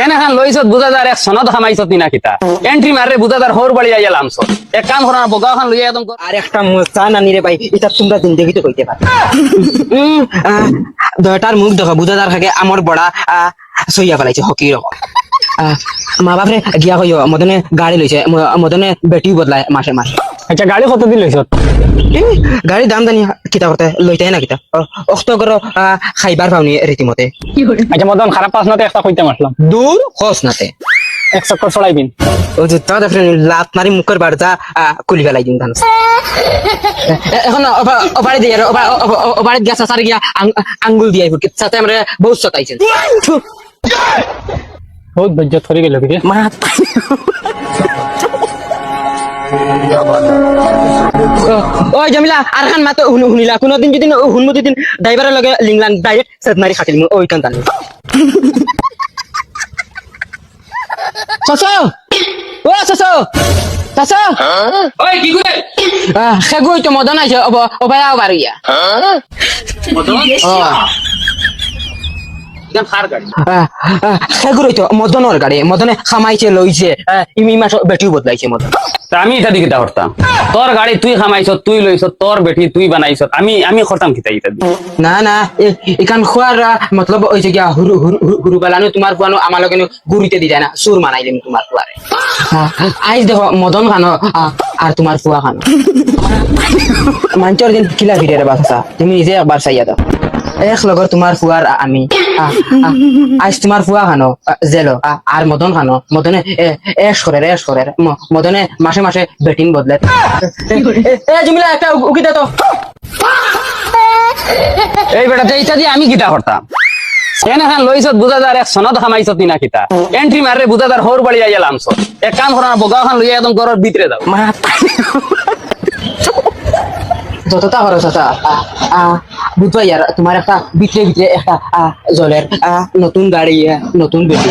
কেন এখন লইছত বুঝাদার এক সনদ খামাইছত না কিতা এন্ট্রি মারে বুঝাদার হোর বাড়ি আইয়া লামছ এক কাম করা বগা এখন লইয়া একদম আর একটা চা নানি রে ভাই এটা তোমরা জিন্দগিতে কইতে পারো দয়টার মুখ দেখো বুঝাদার থাকে আমার বড়া সইয়া ফেলাইছে হকি রকম মা বাপরে গিয়া কইও মদনে গাড়ি লইছে মদনে বেটিও বদলায় মাসে মাসে। আচ্ছা গাড়ি কত দিন লইছত গাড়ির দাম জানি কিতা করতে লইতাই না কিতা অক্ত করো খাইবার পাওনি রীতিমতে। আচ্ছা মদন খারাপ পাস নাতে একটা কইতে মারলাম দূর খস নাতে এক চক্কর ছড়াইবিন ও যে তাদের লাত মারি মুখের বাড়িটা কুলি ফেলাই দিন ধান এখন ওবারে দিয়ে ওবারে গেছে সারি গিয়া আঙ্গুল দিয়ে সাথে আমরা বহুত সতাইছেন বহুত বজ্জত করে গেল কি মা ওই জমিলা আর খান মাতো শুনিলা কোনোদিন যদি শুনমতি দিন ড্রাইভারের লগে লিংলাং ডাইরেক্ট সেট মারি খাটিল ওই কান জানি সসো ও সসো সসো ওই কি করে সেগুই তো মদন আইছে ওবায়া বাড়িয়া মদন ও ইদান খার গাড়ি সেগুই তো মদনের গাড়ি মদনে খামাইছে লইছে ইমি মাস বেটিও বদলাইছে মদন তা আমি এটা দিকে করতাম তোর গাড়ি তুই খামাইছ তুই লইছ তোর বেটি তুই বানাইছ আমি করতাম কিতা ইটা না না এখান খোয়ার মতলব ওই যে গিয়া হুরু হুরু বেলানো তোমার ফুয়ানো আমার লগে গুরিতে দি যায় না সুর মানাইলিম তোমার ফুয়ারে আইস দেখো মদন খানো আর তোমার ফুয়া খানো মাঞ্চর দিন কিলা ভিড়ে বাসা তুমি নিজে একবার চাইয়া দাও এক লগর তোমার ফুয়ার আমি আইস তোমার ফুয়া খানো জেলো আর মদন খানো মদনে এস করে মদনে মাসে মাসে বেটিং বদলে এ জমিলা একটা উকি দে তো এই বেটা এইটা দিয়ে আমি কিতা করতাম কেন এখন লইছত বুঝাদার এক সনদ খামাইছত না কিতা এন্ট্রি মারে বুঝাদার হোর বাড়ি আইয়া লামছ এক কাম করা বগা এখন লইয়া একদম ঘরের ভিতরে দাও মা যতটা খরচ আছে বুঝবা ইয়ার তোমার একটা ভিতরে ভিতরে একটা জলের নতুন গাড়ি নতুন বেটি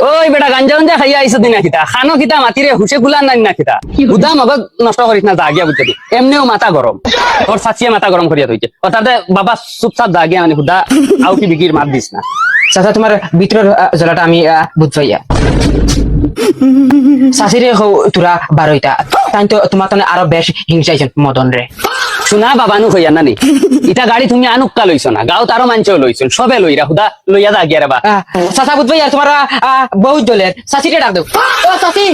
ওই বেটা গাঞ্জা গাঞ্জা খাইয়া আইছত না কিতা খানো কিতা মাতিরে হুসে গুলান নাই না কিতা উদা মগজ নষ্ট করিস না জাগিয়া বুঝতে এমনিও মাথা গরম তোর চাচিয়ে মাথা গরম করিয়া থইছে ও তাতে বাবা চুপচাপ জাগিয়া মানে হুদা আউ কি বিকির মাত দিস না চাচা তোমার ভিতরের জলাটা আমি বুঝবা ইয়া শাশিরে তোরা বারোইটা তাই তো তোমার তাহলে আরো বেশ হিংসাইছেন মদন রে শুনা বাবানু হইয়া নানি ইটা গাড়ি তুমি আনুক্কা লইছ না গাঁও তারও মাঞ্চেও লইছ সবে লইরা হুদা লইয়া যা গিয়া রে বা চাচা বুঝবা ইয়া তোমার বহুত দলের শাশিরে ডাক দেও ও শাশি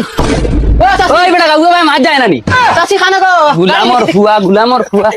ওই বেটা গাঁও ভাই মাছ যায় নানি শাশি খানা গো গুলামর ফুয়া